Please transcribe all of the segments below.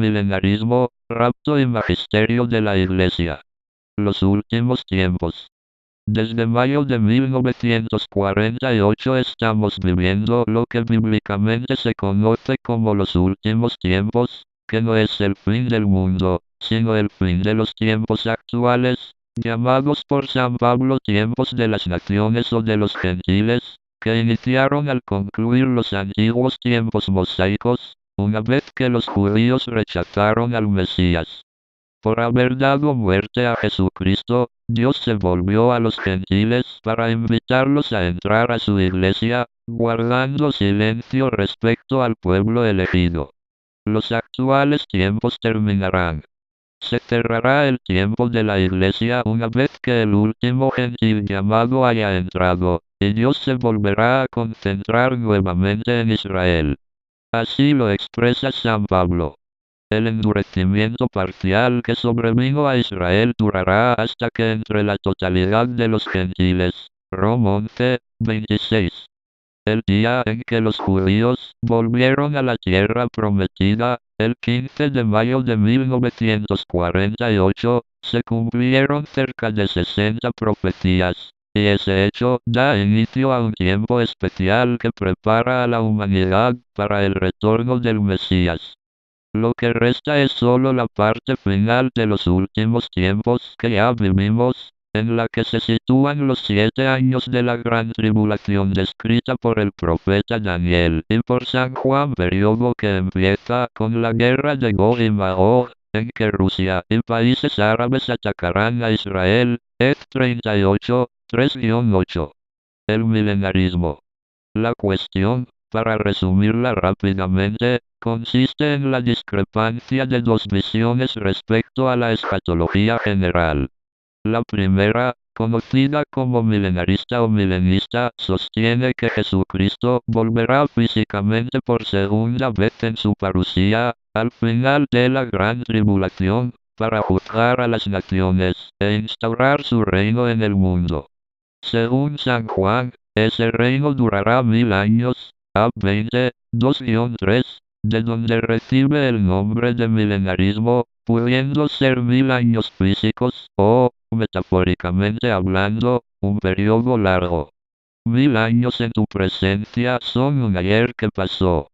milenarismo, rapto y magisterio de la Iglesia. Los últimos tiempos. Desde mayo de 1948 estamos viviendo lo que bíblicamente se conoce como los últimos tiempos, que no es el fin del mundo, sino el fin de los tiempos actuales, llamados por San Pablo tiempos de las naciones o de los gentiles, que iniciaron al concluir los antiguos tiempos mosaicos, una vez que los judíos rechazaron al Mesías. Por haber dado muerte a Jesucristo, Dios se volvió a los gentiles para invitarlos a entrar a su iglesia, guardando silencio respecto al pueblo elegido. Los actuales tiempos terminarán. Se cerrará el tiempo de la iglesia una vez que el último gentil llamado haya entrado, y Dios se volverá a concentrar nuevamente en Israel. Así lo expresa San Pablo. El endurecimiento parcial que sobrevino a Israel durará hasta que entre la totalidad de los gentiles. Rom 11, 26. El día en que los judíos volvieron a la tierra prometida, el 15 de mayo de 1948, se cumplieron cerca de 60 profecías, y ese hecho da inicio a un tiempo especial que prepara a la humanidad para el retorno del Mesías. Lo que resta es solo la parte final de los últimos tiempos que ya vivimos, en la que se sitúan los 7 años de la gran tribulación descrita por el profeta Daniel y por San Juan, periodo que empieza con la guerra de Gog y Magog, en que Rusia y países árabes atacarán a Israel, Ed 38, 3-8. El milenarismo. La cuestión, para resumirla rápidamente, consiste en la discrepancia de dos visiones respecto a la escatología general. La primera, conocida como milenarista o milenista, sostiene que Jesucristo volverá físicamente por segunda vez en su parusía, al final de la gran tribulación, para juzgar a las naciones e instaurar su reino en el mundo. Según San Juan, ese reino durará 1000 años, a 20, 2-3, de donde recibe el nombre de milenarismo, pudiendo ser 1000 años físicos, o, metafóricamente hablando, un periodo largo. 1000 años en tu presencia son un ayer que pasó.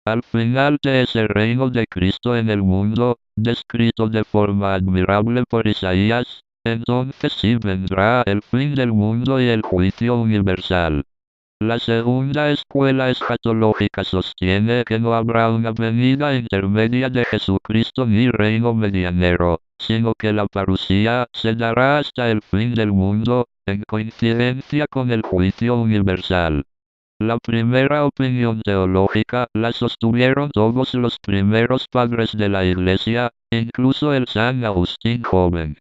Al final de ese reino de Cristo en el mundo, descrito de forma admirable por Isaías, entonces sí vendrá el fin del mundo y el juicio universal. La segunda escuela escatológica sostiene que no habrá una venida intermedia de Jesucristo ni reino medianero, sino que la parusía se dará hasta el fin del mundo, en coincidencia con el juicio universal. La primera opinión teológica la sostuvieron todos los primeros padres de la Iglesia, incluso el San Agustín joven.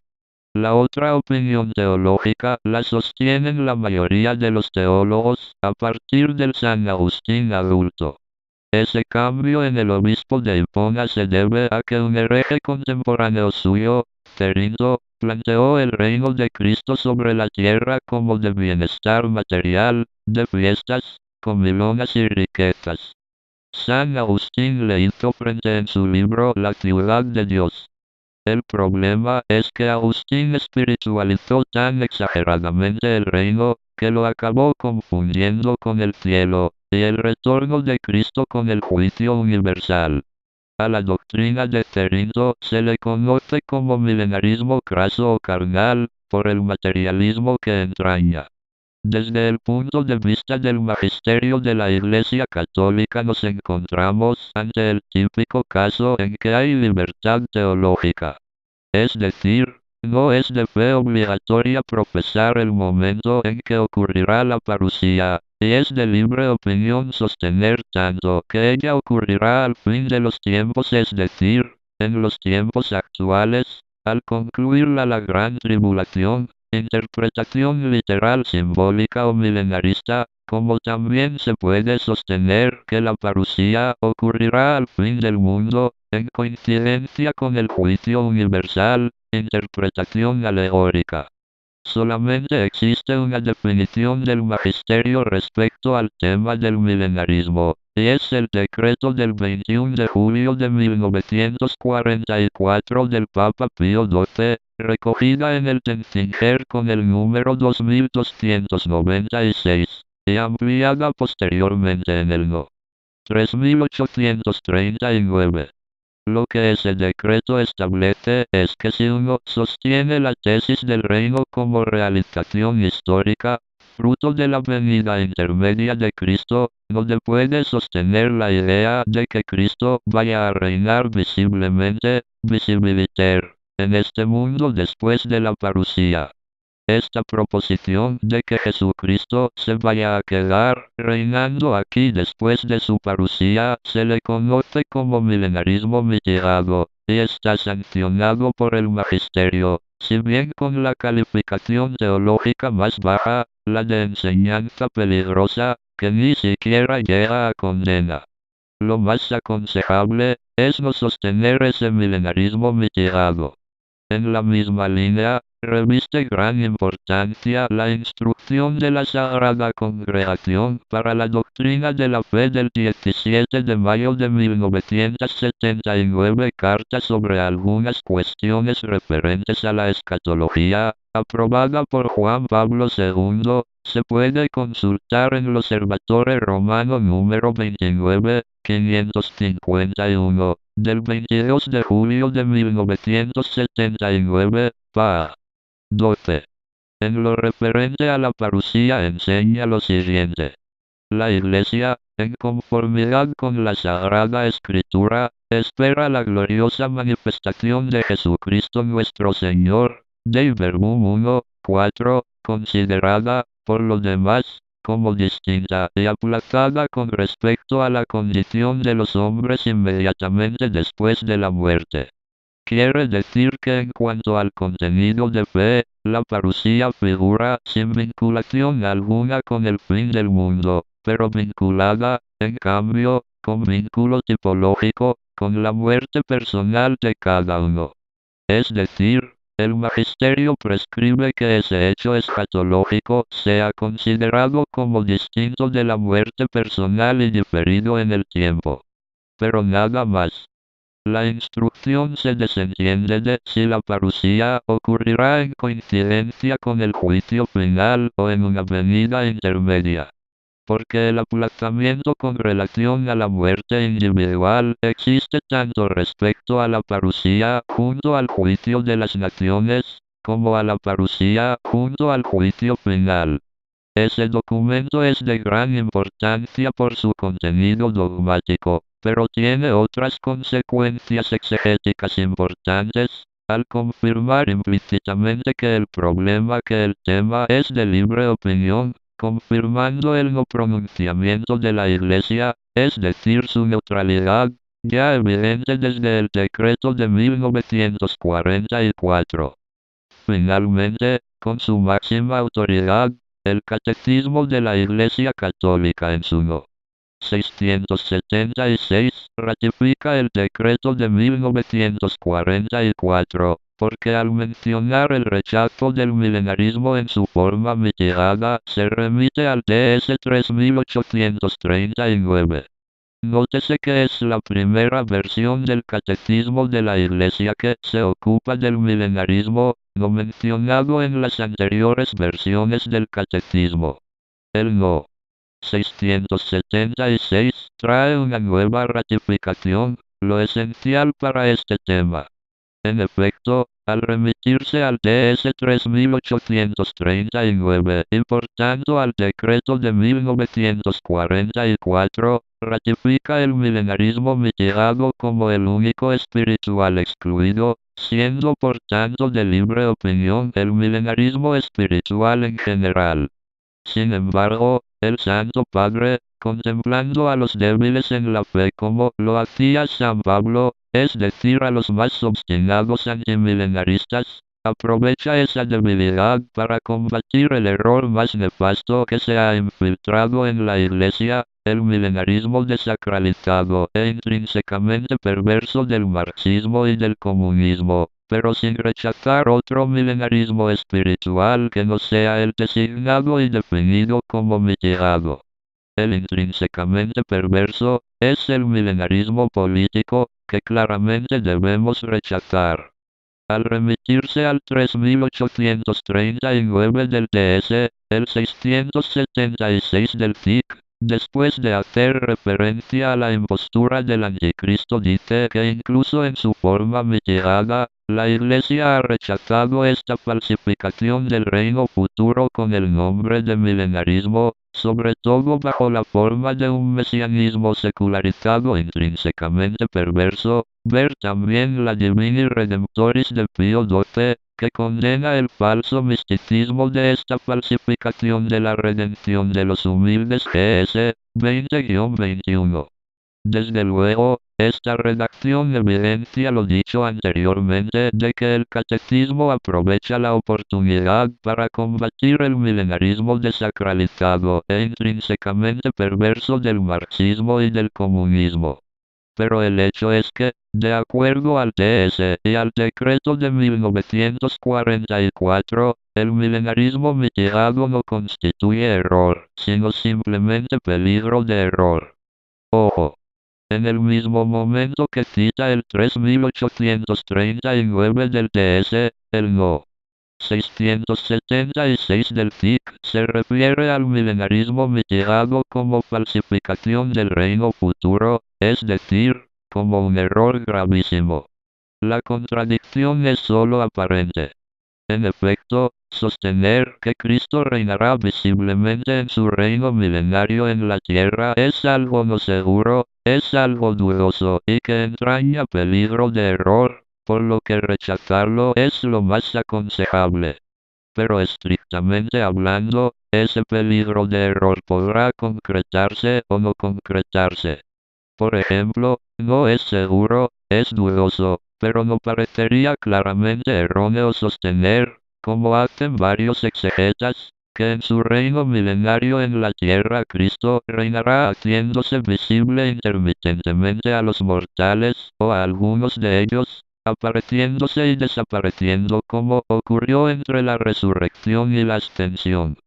La otra opinión teológica la sostienen la mayoría de los teólogos a partir del San Agustín adulto. Ese cambio en el obispo de Hipona se debe a que un hereje contemporáneo suyo, Cerinto, planteó el reino de Cristo sobre la tierra como de bienestar material, de fiestas, comilonas y riquezas. San Agustín le hizo frente en su libro La ciudad de Dios. El problema es que Agustín espiritualizó tan exageradamente el reino, que lo acabó confundiendo con el cielo, y el retorno de Cristo con el juicio universal. A la doctrina de Cerinto se le conoce como milenarismo craso o carnal, por el materialismo que entraña. Desde el punto de vista del magisterio de la Iglesia Católica nos encontramos ante el típico caso en que hay libertad teológica. Es decir, no es de fe obligatoria profesar el momento en que ocurrirá la parusía, y es de libre opinión sostener tanto que ella ocurrirá al fin de los tiempos, es decir, en los tiempos actuales, al concluir la gran tribulación. Interpretación literal simbólica o milenarista, como también se puede sostener que la parusía ocurrirá al fin del mundo, en coincidencia con el juicio universal, interpretación alegórica. Solamente existe una definición del magisterio respecto al tema del milenarismo, y es el decreto del 21 de julio de 1944 del Papa Pío XII, recogida en el Denzinger con el número 2296, y ampliada posteriormente en el No. 3839. Lo que ese decreto establece es que si uno sostiene la tesis del reino como realización histórica, fruto de la venida intermedia de Cristo, no se puede sostener la idea de que Cristo vaya a reinar visiblemente, visibiliter, en este mundo después de la parusía. Esta proposición de que Jesucristo se vaya a quedar reinando aquí después de su parusía se le conoce como milenarismo mitigado, y está sancionado por el magisterio, si bien con la calificación teológica más baja, la de enseñanza peligrosa, que ni siquiera llega a condena. Lo más aconsejable es no sostener ese milenarismo mitigado. En la misma línea, reviste gran importancia la instrucción de la Sagrada Congregación para la Doctrina de la Fe del 17 de mayo de 1979, carta sobre algunas cuestiones referentes a la escatología, aprobada por Juan Pablo II, se puede consultar en el Observatorio Romano número 29, 551, del 22 de julio de 1979, pa. 12. En lo referente a la parusía enseña lo siguiente. La Iglesia, en conformidad con la Sagrada Escritura, espera la gloriosa manifestación de Jesucristo nuestro Señor, Dei Verbum 1, 4, considerada, por lo demás, como distinta y aplazada con respecto a la condición de los hombres inmediatamente después de la muerte. Quiere decir que en cuanto al contenido de fe, la parusía figura sin vinculación alguna con el fin del mundo, pero vinculada, en cambio, con vínculo tipológico, con la muerte personal de cada uno. Es decir, el magisterio prescribe que ese hecho escatológico sea considerado como distinto de la muerte personal y diferido en el tiempo. Pero nada más. La instrucción se desentiende de si la parusía ocurrirá en coincidencia con el juicio final o en una venida intermedia. Porque el aplazamiento con relación a la muerte individual existe tanto respecto a la parusía junto al juicio de las naciones, como a la parusía junto al juicio final. Ese documento es de gran importancia por su contenido dogmático, pero tiene otras consecuencias exegéticas importantes, al confirmar implícitamente que el tema es de libre opinión, confirmando el no pronunciamiento de la Iglesia, es decir, su neutralidad, ya evidente desde el decreto de 1944. Finalmente, con su máxima autoridad, el Catecismo de la Iglesia Católica en su No. 676 ratifica el decreto de 1944, porque al mencionar el rechazo del milenarismo en su forma mitigada, se remite al DS 3839. Nótese que es la primera versión del Catecismo de la Iglesia que se ocupa del milenarismo, no mencionado en las anteriores versiones del Catecismo. El No. 676 trae una nueva ratificación, lo esencial para este tema. En efecto, al remitirse al DS 3839 y por tanto al decreto de 1944, ratifica el milenarismo mitigado como el único espiritual excluido, siendo por tanto de libre opinión el milenarismo espiritual en general. Sin embargo, el Santo Padre, contemplando a los débiles en la fe como lo hacía San Pablo, es decir, a los más obstinados antimilenaristas, aprovecha esa debilidad para combatir el error más nefasto que se ha infiltrado en la Iglesia, el milenarismo desacralizado e intrínsecamente perverso del marxismo y del comunismo, pero sin rechazar otro milenarismo espiritual que no sea el designado y definido como mitigado. El intrínsecamente perverso es el milenarismo político, que claramente debemos rechazar. Al remitirse al 3839 del TS, el 676 del TIC, después de hacer referencia a la impostura del anticristo, dice que incluso en su forma mitigada, la Iglesia ha rechazado esta falsificación del reino futuro con el nombre de milenarismo, sobre todo bajo la forma de un mesianismo secularizado intrínsecamente perverso. Ver también la Divini Redemptoris de Pío XII, que condena el falso misticismo de esta falsificación de la redención de los humildes, GS 20-21. Desde luego, esta redacción evidencia lo dicho anteriormente de que el catecismo aprovecha la oportunidad para combatir el milenarismo desacralizado e intrínsecamente perverso del marxismo y del comunismo. Pero el hecho es que, de acuerdo al TS y al decreto de 1944, el milenarismo mitigado no constituye error, sino simplemente peligro de error. Ojo. En el mismo momento que cita el 3839 del TS, el No. 676 del TIC se refiere al milenarismo mitigado como falsificación del reino futuro, es decir, como un error gravísimo. La contradicción es solo aparente. En efecto, sostener que Cristo reinará visiblemente en su reino milenario en la tierra es algo no seguro, es algo dudoso y que entraña peligro de error, por lo que rechazarlo es lo más aconsejable. Pero estrictamente hablando, ese peligro de error podrá concretarse o no concretarse. Por ejemplo, no es seguro, es dudoso, pero no parecería claramente erróneo sostener, como hacen varios exegetas, que en su reino milenario en la tierra Cristo reinará haciéndose visible intermitentemente a los mortales, o a algunos de ellos, apareciéndose y desapareciendo como ocurrió entre la resurrección y la ascensión.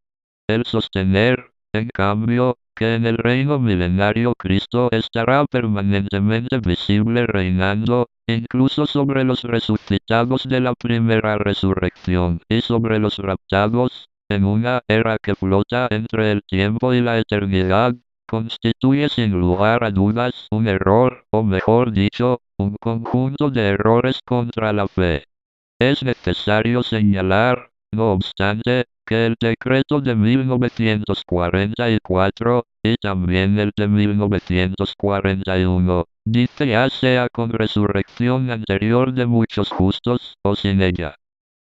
El sostener, en cambio, que en el reino milenario Cristo estará permanentemente visible reinando, incluso sobre los resucitados de la primera resurrección y sobre los raptados, en una era que flota entre el tiempo y la eternidad, constituye sin lugar a dudas un error, o mejor dicho, un conjunto de errores contra la fe. Es necesario señalar, no obstante, que el decreto de 1944, y también el de 1941, dice ya sea con resurrección anterior de muchos justos, o sin ella.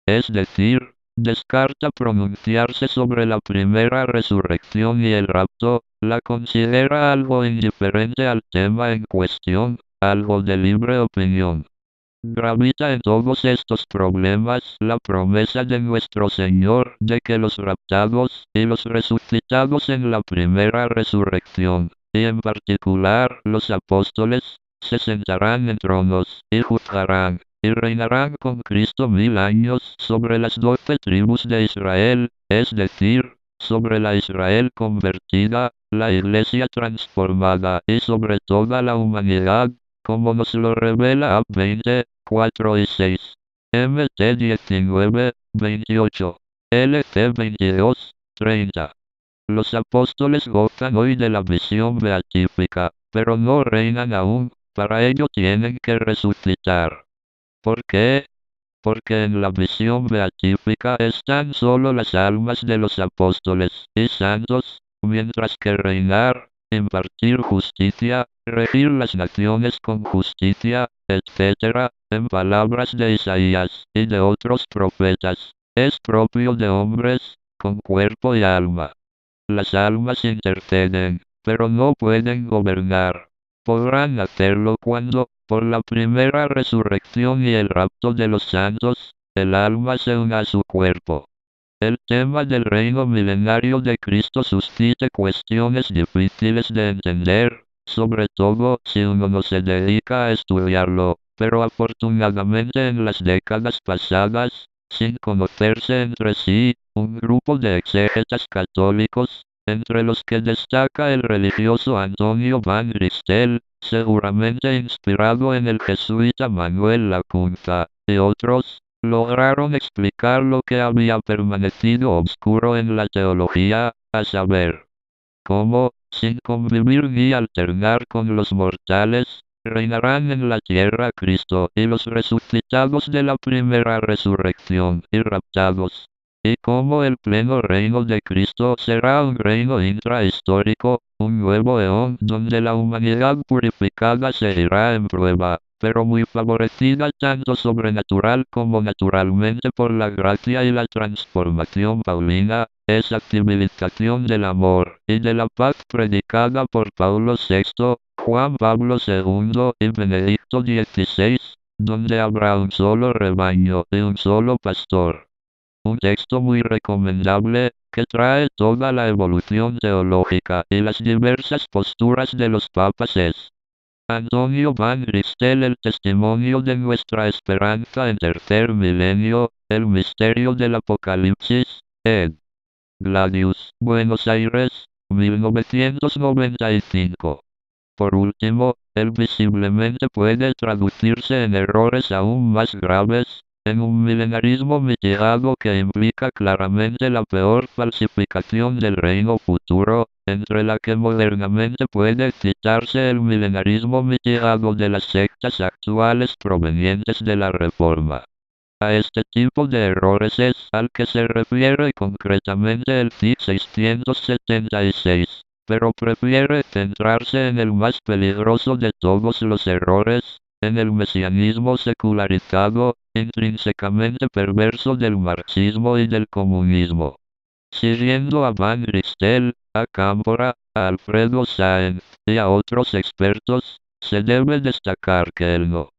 Es decir, descarta pronunciarse sobre la primera resurrección y el rapto, la considera algo indiferente al tema en cuestión, algo de libre opinión. Gravita en todos estos problemas la promesa de nuestro Señor de que los raptados y los resucitados en la primera resurrección, y en particular los apóstoles, se sentarán en tronos, y juzgarán, y reinarán con Cristo 1000 años sobre las 12 tribus de Israel, es decir, sobre la Israel convertida, la Iglesia transformada y sobre toda la humanidad, como nos lo revela Ab 20, 4 y 6. MT 19, 28. LC 22, 30. Los apóstoles gozan hoy de la visión beatífica, pero no reinan aún, para ello tienen que resucitar. ¿Por qué? Porque en la visión beatífica están solo las almas de los apóstoles y santos, mientras que reinar, impartir justicia, regir las naciones con justicia, etc., en palabras de Isaías y de otros profetas, es propio de hombres, con cuerpo y alma. Las almas interceden, pero no pueden gobernar. Podrán hacerlo cuando, por la primera resurrección y el rapto de los santos, el alma se una a su cuerpo. El tema del reino milenario de Cristo suscita cuestiones difíciles de entender, sobre todo si uno no se dedica a estudiarlo, pero afortunadamente en las décadas pasadas, sin conocerse entre sí, un grupo de exégetas católicos, entre los que destaca el religioso Antonio Van Ristel, seguramente inspirado en el jesuita Manuel Lacunza, y otros, lograron explicar lo que había permanecido obscuro en la teología, a saber, cómo, sin convivir ni alternar con los mortales, reinarán en la tierra Cristo y los resucitados de la primera resurrección y raptados, y cómo el pleno reino de Cristo será un reino intrahistórico, un nuevo eón donde la humanidad purificada se irá en prueba, pero muy favorecida tanto sobrenatural como naturalmente por la gracia y la transformación paulina, esa civilización del amor y de la paz predicada por Pablo VI, Juan Pablo II y Benedicto XVI, donde habrá un solo rebaño y un solo pastor. Un texto muy recomendable, que trae toda la evolución teológica y las diversas posturas de los papas es Antonio Van Ristel, el testimonio de nuestra esperanza en tercer milenio, el misterio del Apocalipsis, ed. Gladius, Buenos Aires, 1995. Por último, el visiblemente puede traducirse en errores aún más graves, en un milenarismo mitigado que implica claramente la peor falsificación del reino futuro, entre la que modernamente puede citarse el milenarismo mitigado de las sectas actuales provenientes de la Reforma. A este tipo de errores es al que se refiere concretamente el CIC 676, pero prefiere centrarse en el más peligroso de todos los errores, en el mesianismo secularizado, intrínsecamente perverso del marxismo y del comunismo. Siguiendo a Van Ristel, a Cámpora, a Alfredo Sáenz y a otros expertos, se debe destacar que el no.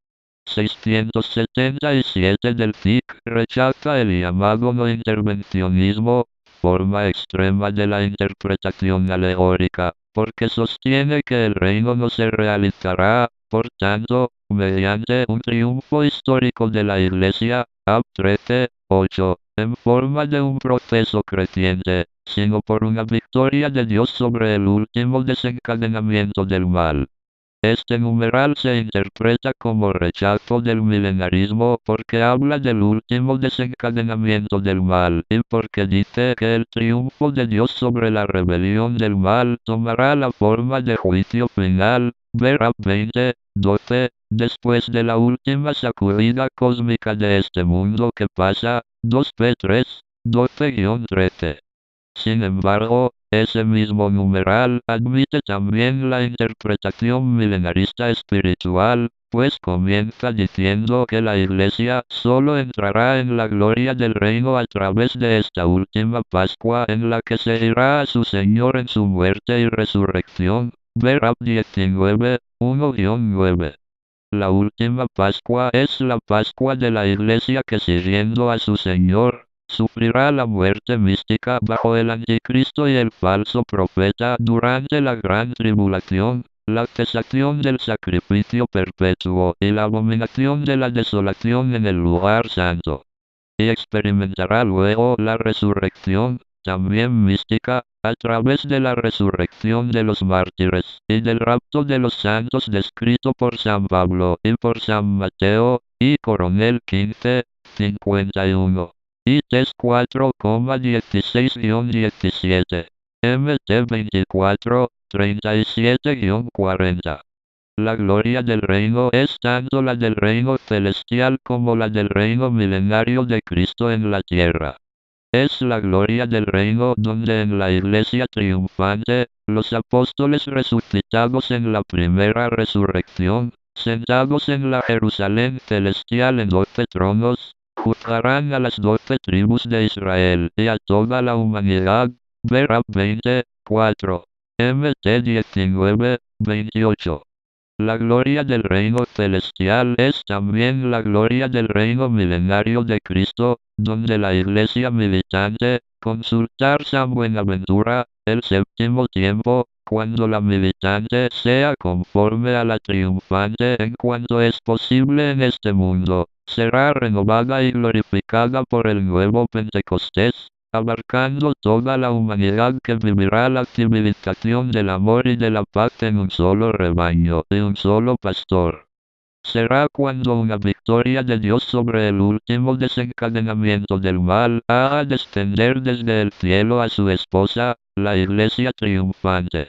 677 del CIC rechaza el llamado no intervencionismo, forma extrema de la interpretación alegórica, porque sostiene que el reino no se realizará, por tanto, mediante un triunfo histórico de la Iglesia, Ab 13, 8, en forma de un proceso creciente, sino por una victoria de Dios sobre el último desencadenamiento del mal. Este numeral se interpreta como rechazo del milenarismo porque habla del último desencadenamiento del mal y porque dice que el triunfo de Dios sobre la rebelión del mal tomará la forma de juicio final, verá 20, 12, después de la última sacudida cósmica de este mundo que pasa, 2p3, 12-13. Sin embargo, ese mismo numeral admite también la interpretación milenarista espiritual, pues comienza diciendo que la Iglesia solo entrará en la gloria del reino a través de esta última Pascua en la que se irá a su Señor en su muerte y resurrección. Ver Ab 19, 1-9. La última Pascua es la Pascua de la Iglesia que siguiendo a su Señor, sufrirá la muerte mística bajo el anticristo y el falso profeta durante la gran tribulación, la cesación del sacrificio perpetuo y la abominación de la desolación en el lugar santo. Y experimentará luego la resurrección, también mística, a través de la resurrección de los mártires y del rapto de los santos descrito por San Pablo y por San Mateo, y Coronel 15, 51. ITES 4,16-17. MT 24, 37-40. La gloria del reino es tanto la del reino celestial como la del reino milenario de Cristo en la tierra. Es la gloria del reino donde en la iglesia triunfante, los apóstoles resucitados en la primera resurrección, sentados en la Jerusalén celestial en 12 tronos, juzgarán a las 12 tribus de Israel y a toda la humanidad. Ver 20, 4. MT 19, 28. La gloria del reino celestial es también la gloria del reino milenario de Cristo, donde la iglesia militante, consultar San Buenaventura, el séptimo tiempo, cuando la militante sea conforme a la triunfante en cuanto es posible en este mundo, será renovada y glorificada por el nuevo Pentecostés, abarcando toda la humanidad que vivirá la civilización del amor y de la paz en un solo rebaño y un solo pastor. Será cuando una victoria de Dios sobre el último desencadenamiento del mal haga descender desde el cielo a su esposa, la Iglesia triunfante.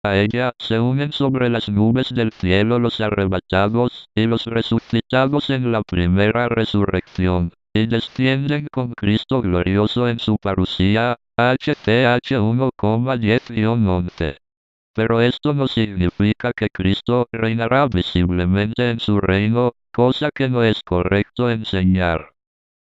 A ella se unen sobre las nubes del cielo los arrebatados y los resucitados en la primera resurrección, y descienden con Cristo glorioso en su parusía, HTH 1,10-11. Pero esto no significa que Cristo reinará visiblemente en su reino, cosa que no es correcto enseñar.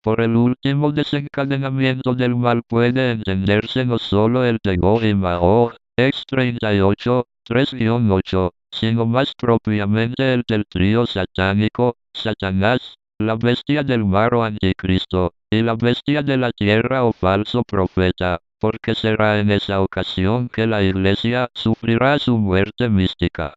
Por el último desencadenamiento del mal puede entenderse no solo el de Gog y Magog, Ex 38, 3-8, sino más propiamente el del trío satánico, Satanás, la bestia del mar o anticristo, y la bestia de la tierra o falso profeta, porque será en esa ocasión que la Iglesia sufrirá su muerte mística.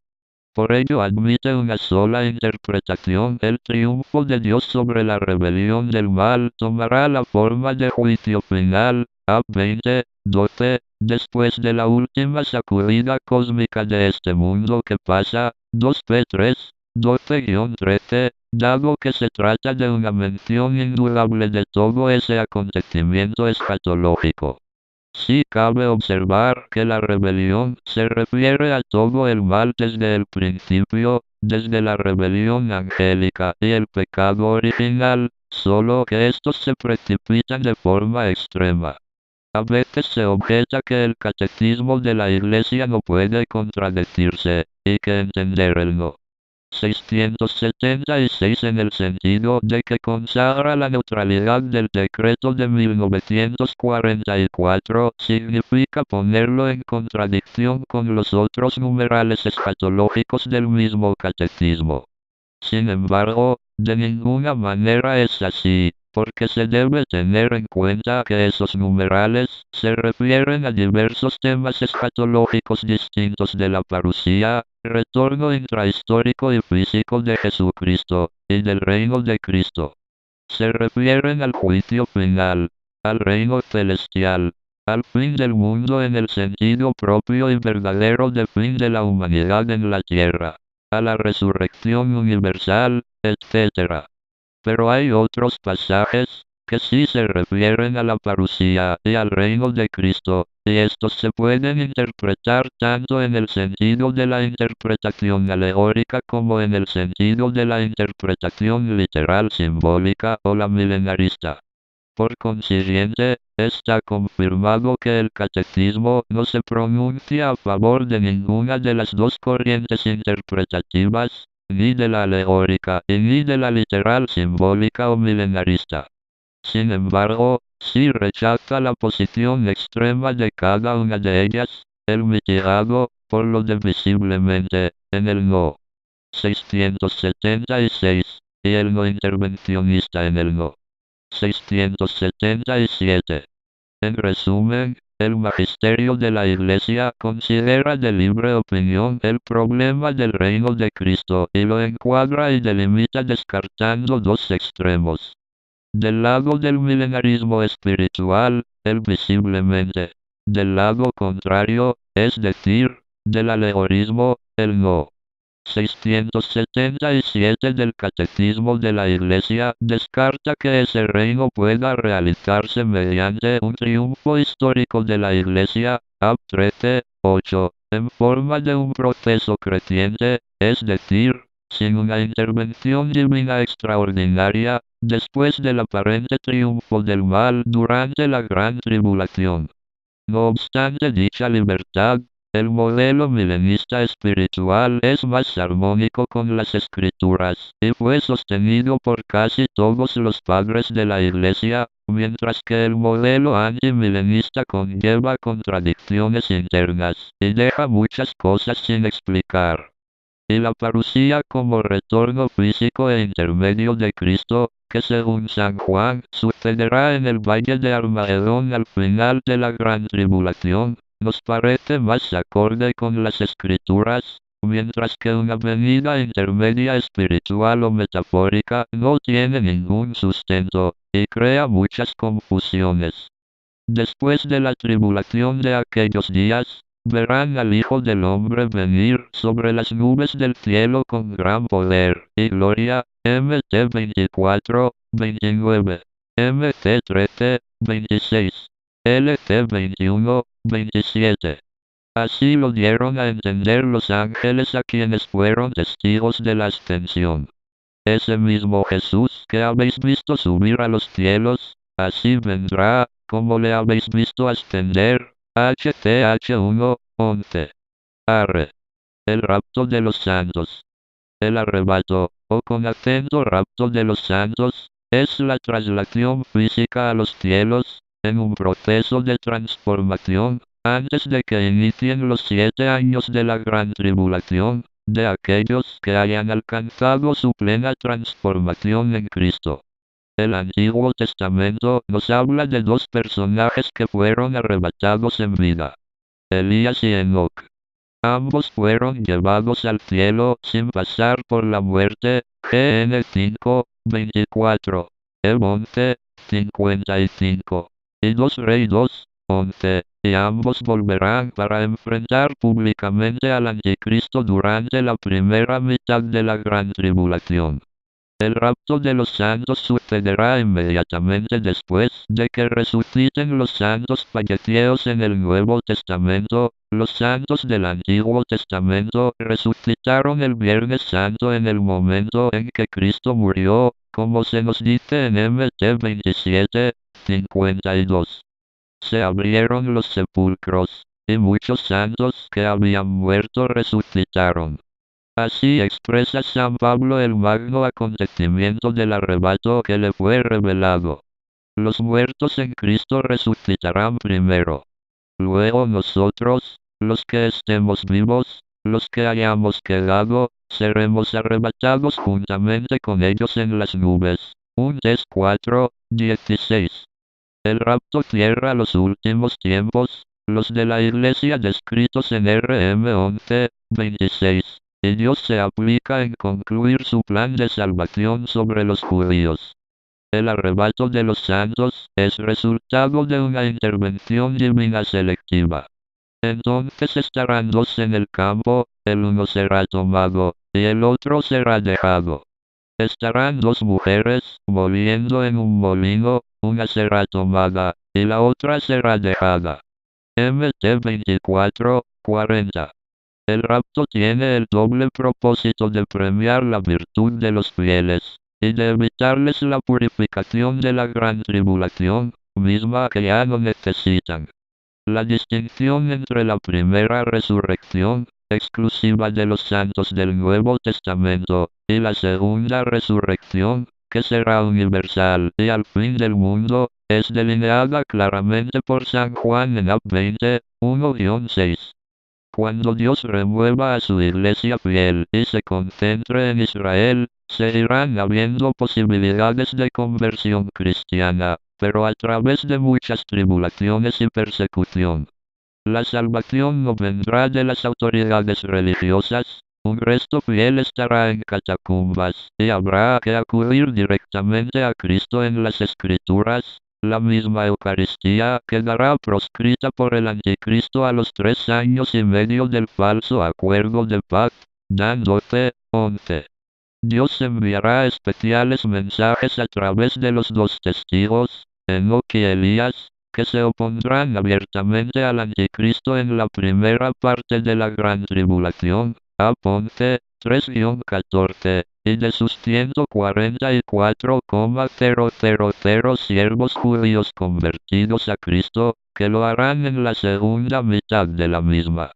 Por ello admite una sola interpretación: el triunfo de Dios sobre la rebelión del mal tomará la forma de juicio final, a 20:12, después de la última sacudida cósmica de este mundo que pasa, 2p3, 12-13, dado que se trata de una mención indudable de todo ese acontecimiento escatológico. Sí cabe observar que la rebelión se refiere a todo el mal desde el principio, desde la rebelión angélica y el pecado original, solo que estos se precipitan de forma extrema. A veces se objeta que el catecismo de la Iglesia no puede contradecirse, y que entender el no. 676 en el sentido de que consagra la neutralidad del decreto de 1944 significa ponerlo en contradicción con los otros numerales escatológicos del mismo catecismo. Sin embargo, de ninguna manera es así, porque se debe tener en cuenta que esos numerales se refieren a diversos temas escatológicos distintos de la parusía, retorno intrahistórico y físico de Jesucristo, y del reino de Cristo. Se refieren al juicio final, al reino celestial, al fin del mundo en el sentido propio y verdadero de fin de la humanidad en la tierra, a la resurrección universal, etc. Pero hay otros pasajes que sí se refieren a la parusía y al reino de Cristo, y estos se pueden interpretar tanto en el sentido de la interpretación alegórica como en el sentido de la interpretación literal simbólica o la milenarista. Por consiguiente, está confirmado que el catecismo no se pronuncia a favor de ninguna de las dos corrientes interpretativas, ni de la alegórica y ni de la literal simbólica o milenarista. Sin embargo, sí rechaza la posición extrema de cada una de ellas, el mitigado, por lo de visiblemente, en el no. 676, y el no intervencionista en el no. 677. En resumen, el magisterio de la Iglesia considera de libre opinión el problema del reino de Cristo y lo encuadra y delimita descartando dos extremos. Del lado del milenarismo espiritual, el visiblemente. Del lado contrario, es decir, del alegorismo, el no. 677 del Catecismo de la Iglesia descarta que ese reino pueda realizarse mediante un triunfo histórico de la Iglesia, Ab 13:8, en forma de un proceso creciente, es decir, sin una intervención divina extraordinaria, después del aparente triunfo del mal durante la gran tribulación. No obstante dicha libertad, el modelo milenista espiritual es más armónico con las Escrituras, y fue sostenido por casi todos los padres de la Iglesia, mientras que el modelo antimilenista conlleva contradicciones internas, y deja muchas cosas sin explicar. Y la parusía como retorno físico e intermedio de Cristo, que según San Juan, sucederá en el valle de Armagedón al final de la gran tribulación, nos parece más acorde con las Escrituras, mientras que una venida intermedia espiritual o metafórica no tiene ningún sustento, y crea muchas confusiones. Después de la tribulación de aquellos días, verán al Hijo del Hombre venir sobre las nubes del cielo con gran poder y gloria. Mt 24, 29. Mt 13, 26. LT 21, 27. Así lo dieron a entender los ángeles a quienes fueron testigos de la ascensión. Ese mismo Jesús que habéis visto subir a los cielos, así vendrá, como le habéis visto ascender. HTH 1, 11. Arre. El rapto de los santos. El arrebato, o con acento rapto de los santos, es la traslación física a los cielos, en un proceso de transformación, antes de que inicien los 7 años de la gran tribulación, de aquellos que hayan alcanzado su plena transformación en Cristo. El Antiguo Testamento nos habla de 2 personajes que fueron arrebatados en vida: Elías y Enoc. Ambos fueron llevados al cielo sin pasar por la muerte. GN 5, 24. Ev 11, 55. Y 2 Rey 2, 11. Y ambos volverán para enfrentar públicamente al anticristo durante la primera mitad de la gran tribulación. El rapto de los santos sucederá inmediatamente después de que resuciten los santos fallecidos en el Nuevo Testamento. Los santos del Antiguo Testamento resucitaron el Viernes Santo en el momento en que Cristo murió, como se nos dice en Mt 27, 52. Se abrieron los sepulcros, y muchos santos que habían muerto resucitaron. Así expresa San Pablo el magno acontecimiento del arrebato que le fue revelado. Los muertos en Cristo resucitarán primero. Luego nosotros, los que estemos vivos, los que hayamos quedado, seremos arrebatados juntamente con ellos en las nubes. 1 Tes 4, 16. El rapto cierra los últimos tiempos, los de la Iglesia descritos en RM 11, 26. Y Dios se aplica en concluir su plan de salvación sobre los judíos. El arrebato de los santos es resultado de una intervención divina selectiva. Entonces estarán 2 en el campo, el uno será tomado, y el otro será dejado. Estarán 2 mujeres, moliendo en un molino, una será tomada, y la otra será dejada. Mt 24, 40. El rapto tiene el doble propósito de premiar la virtud de los fieles, y de evitarles la purificación de la gran tribulación, misma que ya no necesitan. La distinción entre la primera resurrección, exclusiva de los santos del Nuevo Testamento, y la segunda resurrección, que será universal y al fin del mundo, es delineada claramente por San Juan en Ap 20, 1-6. Cuando Dios remueva a su iglesia fiel y se concentre en Israel, se irán habiendo posibilidades de conversión cristiana, pero a través de muchas tribulaciones y persecución. La salvación no vendrá de las autoridades religiosas. Un resto fiel estará en catacumbas, y habrá que acudir directamente a Cristo en las Escrituras. La misma Eucaristía quedará proscrita por el anticristo a los 3 años y medio del falso acuerdo de paz. Dan 12, 11. Dios enviará especiales mensajes a través de los 2 testigos, Enoc y Elías, que se opondrán abiertamente al anticristo en la primera parte de la gran tribulación. Ap 11, 3-14, y de sus 144,000 siervos judíos convertidos a Cristo, que lo harán en la segunda mitad de la misma.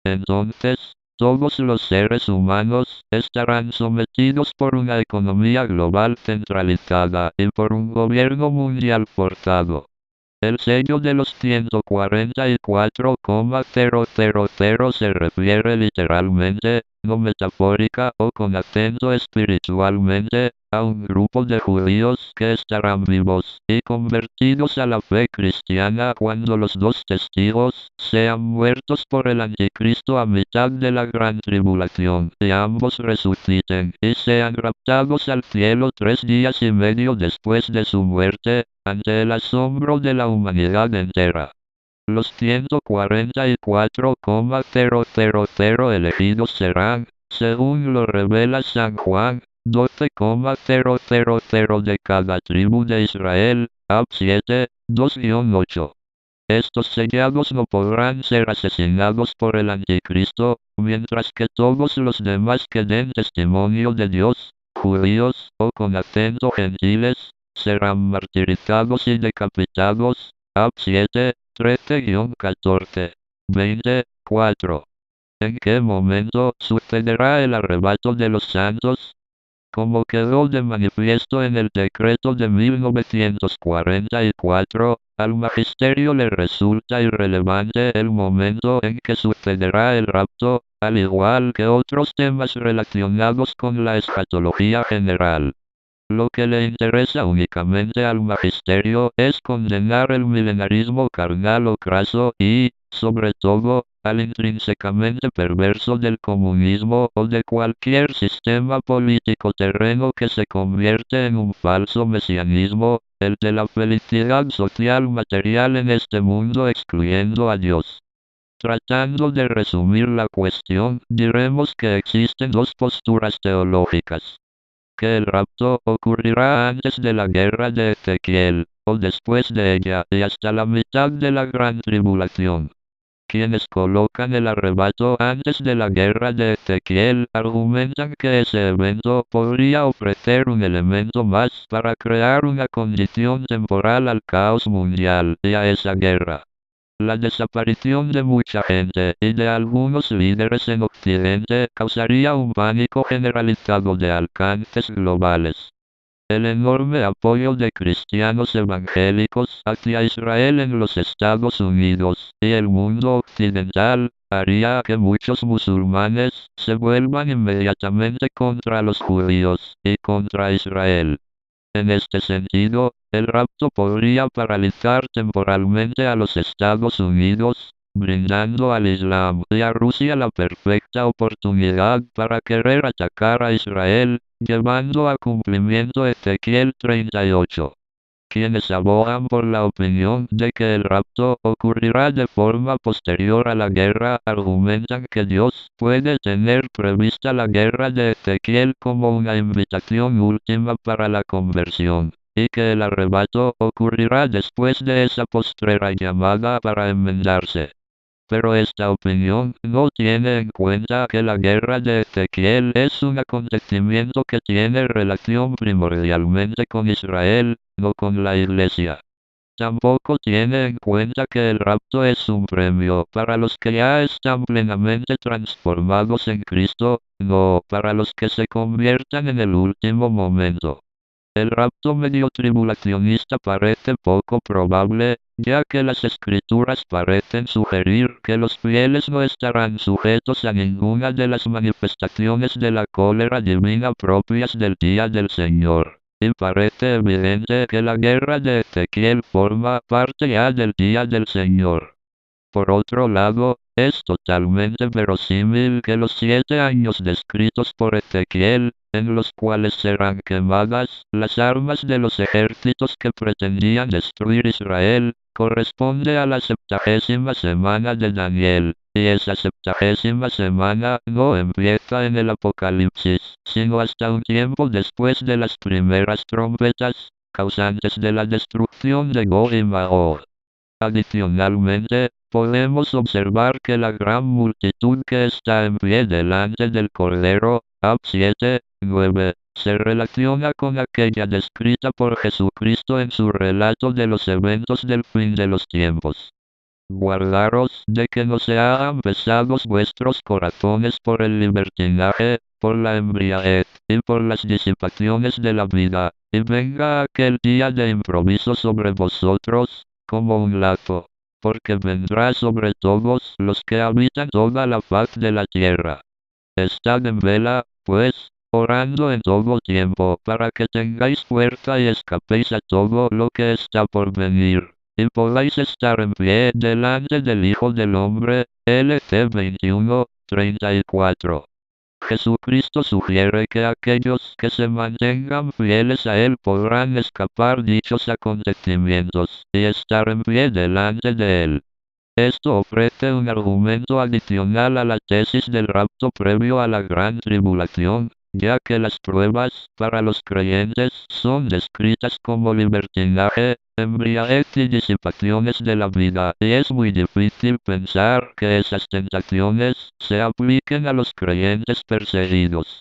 Entonces, todos los seres humanos estarán sometidos por una economía global centralizada y por un gobierno mundial forzado. El sello de los 144,000 se refiere literalmente, no metafórica o con acento espiritualmente, a un grupo de judíos que estarán vivos y convertidos a la fe cristiana cuando los 2 testigos sean muertos por el anticristo a mitad de la gran tribulación y ambos resuciten y sean raptados al cielo 3 días y medio después de su muerte. ante el asombro de la humanidad entera. Los 144,000 elegidos serán, según lo revela San Juan, 12,000 de cada tribu de Israel, Ab 7, 2-8. Estos sellados no podrán ser asesinados por el anticristo, mientras que todos los demás que den testimonio de Dios, judíos o con acento gentiles, serán martirizados y decapitados. Ab 7, 13-14. 24. ¿En qué momento sucederá el arrebato de los santos? Como quedó de manifiesto en el decreto de 1944, al magisterio le resulta irrelevante el momento en que sucederá el rapto, al igual que otros temas relacionados con la escatología general. Lo que le interesa únicamente al magisterio es condenar el milenarismo carnal o craso y, sobre todo, al intrínsecamente perverso del comunismo o de cualquier sistema político terreno que se convierte en un falso mesianismo, el de la felicidad social material en este mundo excluyendo a Dios. Tratando de resumir la cuestión, diremos que existen dos posturas teológicas. Que el rapto ocurrirá antes de la guerra de Ezequiel, o después de ella, y hasta la mitad de la gran tribulación. Quienes colocan el arrebato antes de la guerra de Ezequiel argumentan que ese evento podría ofrecer un elemento más para crear una condición temporal al caos mundial y a esa guerra. La desaparición de mucha gente y de algunos líderes en Occidente causaría un pánico generalizado de alcances globales. El enorme apoyo de cristianos evangélicos hacia Israel en los Estados Unidos y el mundo occidental haría que muchos musulmanes se vuelvan inmediatamente contra los judíos y contra Israel. En este sentido, el rapto podría paralizar temporalmente a los Estados Unidos, brindando al Islam y a Rusia la perfecta oportunidad para querer atacar a Israel, llevando a cumplimiento Ezequiel 38. Quienes abogan por la opinión de que el rapto ocurrirá de forma posterior a la guerra argumentan que Dios puede tener prevista la guerra de Ezequiel como una invitación última para la conversión, y que el arrebato ocurrirá después de esa postrera llamada para enmendarse. Pero esta opinión no tiene en cuenta que la guerra de Ezequiel es un acontecimiento que tiene relación primordialmente con Israel, no con la Iglesia. Tampoco tiene en cuenta que el rapto es un premio para los que ya están plenamente transformados en Cristo, no para los que se conviertan en el último momento. El rapto medio tribulacionista parece poco probable, ya que las escrituras parecen sugerir que los fieles no estarán sujetos a ninguna de las manifestaciones de la cólera divina propias del día del Señor. Y parece evidente que la guerra de Ezequiel forma parte ya del día del Señor. Por otro lado, es totalmente verosímil que los 7 años descritos por Ezequiel, en los cuales serán quemadas las armas de los ejércitos que pretendían destruir Israel, corresponde a la 70ª semana de Daniel, y esa 70ª semana no empieza en el Apocalipsis, sino hasta un tiempo después de las primeras trompetas, causantes de la destrucción de Gog y Magog. Adicionalmente, podemos observar que la gran multitud que está en pie delante del Cordero, Ab 7, 9, se relaciona con aquella descrita por Jesucristo en su relato de los eventos del fin de los tiempos. Guardaros de que no se hagan pesados vuestros corazones por el libertinaje, por la embriaguez, y por las disipaciones de la vida, y venga aquel día de improviso sobre vosotros, como un lazo, porque vendrá sobre todos los que habitan toda la faz de la tierra. Estad en vela, pues, orando en todo tiempo para que tengáis fuerza y escapéis a todo lo que está por venir, y podáis estar en pie delante del Hijo del Hombre. LT 21, 34. Jesucristo sugiere que aquellos que se mantengan fieles a Él podrán escapar dichos acontecimientos y estar en pie delante de Él. Esto ofrece un argumento adicional a la tesis del rapto previo a la gran tribulación, ya que las pruebas, para los creyentes, son descritas como libertinaje, embriaguez y disipaciones de la vida, y es muy difícil pensar que esas tentaciones se apliquen a los creyentes perseguidos.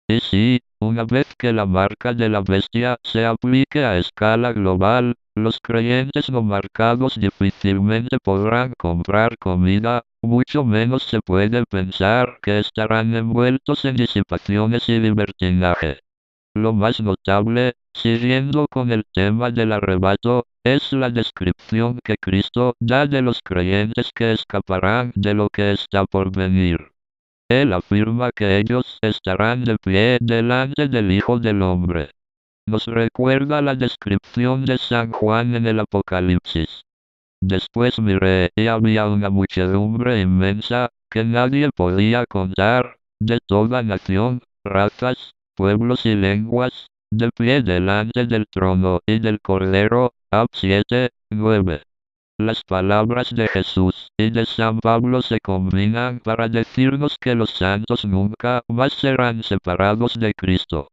Y sí, una vez que la marca de la bestia se aplique a escala global, los creyentes no marcados difícilmente podrán comprar comida, mucho menos se puede pensar que estarán envueltos en disipaciones y libertinaje. Lo más notable, siguiendo con el tema del arrebato, es la descripción que Cristo da de los creyentes que escaparán de lo que está por venir. Él afirma que ellos estarán de pie delante del Hijo del Hombre. Nos recuerda la descripción de San Juan en el Apocalipsis. Después miré y había una muchedumbre inmensa, que nadie podía contar, de toda nación, razas, pueblos y lenguas, de pie delante del trono y del Cordero. Apocalipsis 7:9. Las palabras de Jesús y de San Pablo se combinan para decirnos que los santos nunca más serán separados de Cristo.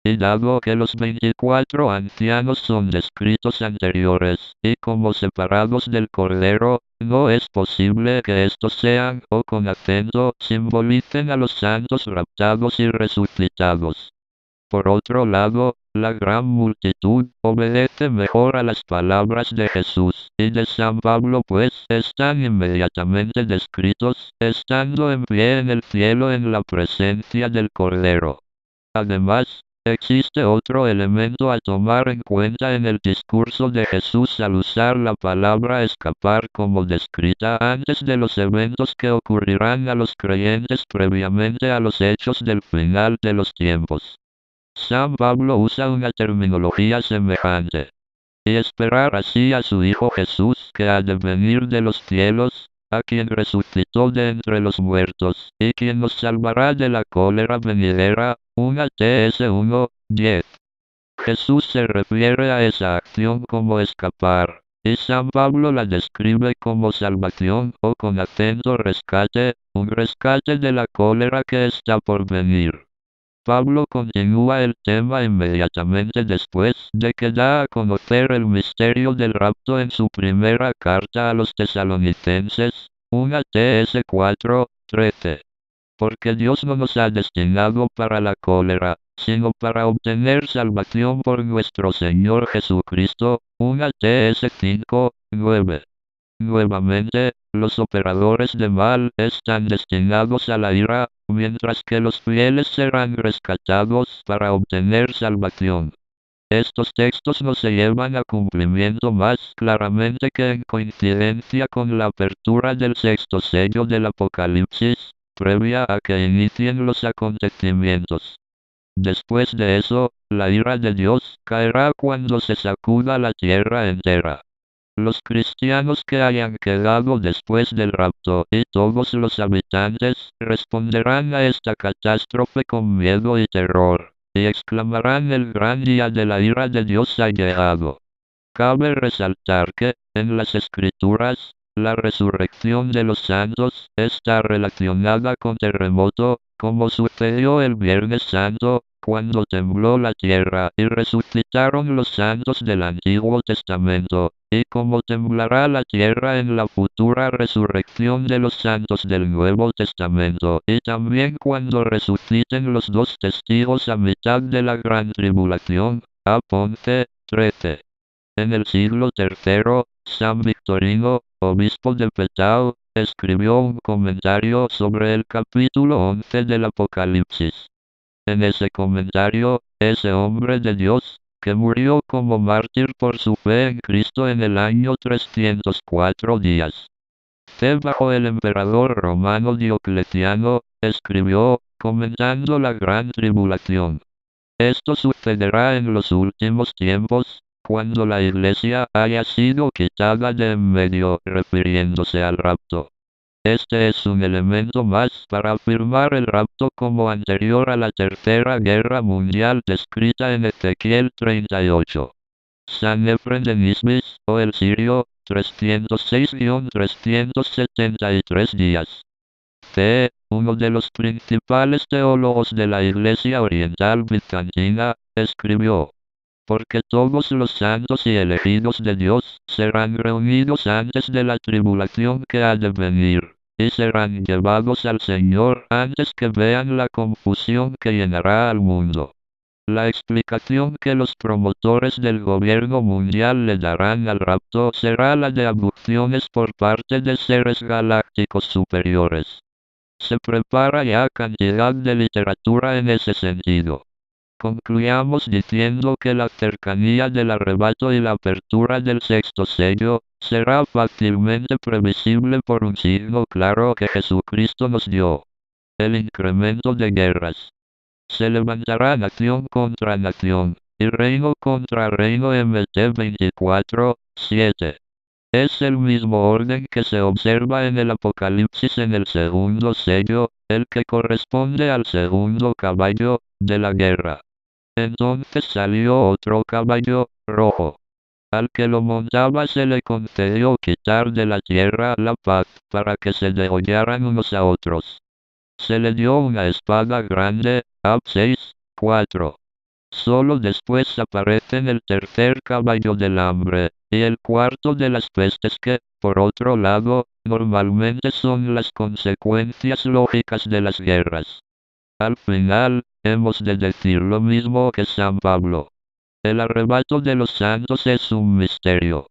Y dado que los 24 ancianos son descritos anteriores y como separados del Cordero, no es posible que estos sean, o con acento, simbolicen a los santos raptados y resucitados. Por otro lado, la gran multitud obedece mejor a las palabras de Jesús y de San Pablo, pues están inmediatamente descritos, estando en pie en el cielo en la presencia del Cordero. Además, existe otro elemento a tomar en cuenta en el discurso de Jesús al usar la palabra escapar como descrita antes de los eventos que ocurrirán a los creyentes previamente a los hechos del final de los tiempos. San Pablo usa una terminología semejante. Y esperar así a su Hijo Jesús, que ha de venir de los cielos, a quien resucitó de entre los muertos, y quien nos salvará de la cólera venidera. 1 Ts 1:10. Jesús se refiere a esa acción como escapar, y San Pablo la describe como salvación, o con acento rescate, un rescate de la cólera que está por venir. Pablo continúa el tema inmediatamente después de que da a conocer el misterio del rapto en su primera carta a los tesalonicenses, 1 Ts 4:13. Porque Dios no nos ha destinado para la cólera, sino para obtener salvación por nuestro Señor Jesucristo. 1 Ts 5:9. Nuevamente, los operadores de mal están destinados a la ira, mientras que los fieles serán rescatados para obtener salvación. Estos textos no se llevan a cumplimiento más claramente que en coincidencia con la apertura del sexto sello del Apocalipsis, previa a que inicien los acontecimientos. Después de eso, la ira de Dios caerá cuando se sacuda la tierra entera. Los cristianos que hayan quedado después del rapto y todos los habitantes responderán a esta catástrofe con miedo y terror, y exclamarán: el gran día de la ira de Dios ha llegado. Cabe resaltar que, en las Escrituras, la resurrección de los santos está relacionada con terremoto, como sucedió el Viernes Santo, cuando tembló la tierra y resucitaron los santos del Antiguo Testamento, y como temblará la tierra en la futura resurrección de los santos del Nuevo Testamento, y también cuando resuciten los dos testigos a mitad de la gran tribulación. Apocalipsis 11:13. En el siglo III, San Victorino, obispo de Petau, escribió un comentario sobre el capítulo 11 del Apocalipsis. En ese comentario, ese hombre de Dios, que murió como mártir por su fe en Cristo en el año 304 días, bajo el emperador romano Diocleciano, escribió, comentando la gran tribulación: esto sucederá en los últimos tiempos, cuando la Iglesia haya sido quitada de en medio, refiriéndose al rapto. Este es un elemento más para afirmar el rapto como anterior a la Tercera Guerra Mundial descrita en Ezequiel 38. San Efren de Nisbis, o el Sirio, 306-373 días. C. Uno de los principales teólogos de la Iglesia Oriental Bizantina, escribió: porque todos los santos y elegidos de Dios serán reunidos antes de la tribulación que ha de venir, y serán llevados al Señor antes que vean la confusión que llenará al mundo. La explicación que los promotores del gobierno mundial le darán al rapto será la de abducciones por parte de seres galácticos superiores. Se prepara ya cantidad de literatura en ese sentido. Concluyamos diciendo que la cercanía del arrebato y la apertura del sexto sello será fácilmente previsible por un signo claro que Jesucristo nos dio: el incremento de guerras. Se levantará nación contra nación, y reino contra reino. Mt 24, 7. Es el mismo orden que se observa en el Apocalipsis en el segundo sello, el que corresponde al segundo caballo de la guerra. Entonces salió otro caballo, rojo. Al que lo montaba se le concedió quitar de la tierra la paz, para que se degollaran unos a otros. Se le dio una espada grande, Ab 6, 4. Solo después aparecen el tercer caballo del hambre, y el cuarto de las pestes que, por otro lado, normalmente son las consecuencias lógicas de las guerras. Al final, hemos de decir lo mismo que San Pablo: el arrebato de los santos es un misterio.